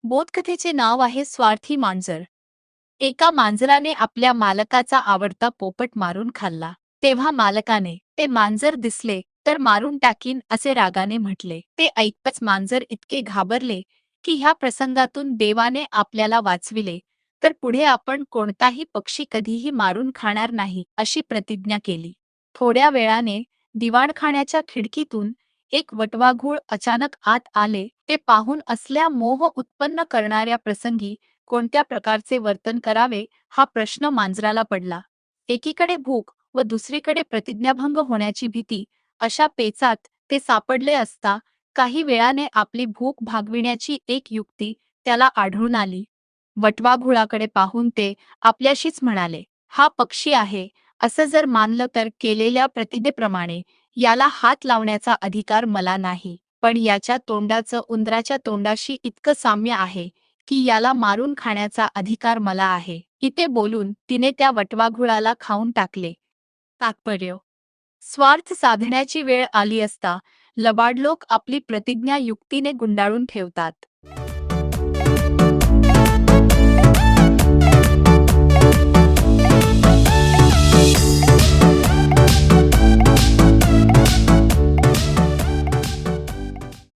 बोधकथेचे नाव आहे स्वार्थी मांजर. एका मांजराने आपल्या मालकाचा आवडता पोपट मारून खाल्ला. तेव्हा मालकाने ते मांजर दिसले तर मारून टाकीन असे रागाने म्हटले. ते ऐकताच मांजर इतके घाबरले की ह्या प्रसंगातून देवाने आपल्याला वाचविले तर पुढे आपण कोणताही पक्षी कधीही मारून खाणार नाही अशी प्रतिज्ञा केली. थोड्या वेळाने दिवाणखाण्याच्या खिडकीतून एक वटवाघूळ अचानक आत आले. ते पाहून असल्या मोह उत्पन्न करणाऱ्या प्रसंगी कोणत्या प्रकारचे वर्तन करावे हा प्रश्न मांजराला पडला. एकीकडे भूक व दुसरीकडे प्रतिज्ञाभंग होण्याची भीती, अशा पेचात ते सापडले असता काही वेळाने आपली भूक भागविण्याची एक युक्ती त्याला आढळून आली. वटवाघुळाकडे पाहून ते आपल्याशीच म्हणाले, हा पक्षी आहे असं जर मानलं तर केलेल्या प्रतिज्ञेप्रमाणे याला हात लावण्याचा अधिकार मला नाही, पण याच्या तोंडाचं उंदराच्या तोंडाशी इतकं साम्य आहे की याला मारून खाण्याचा अधिकार मला आहे. इथे बोलून तिने त्या वटवाघुळाला खाऊन टाकले. तात्पर्य: स्वार्थ साधण्याची वेळ आली असता लबाड लोक आपली प्रतिज्ञा युक्तीने गुंडाळून ठेवतात.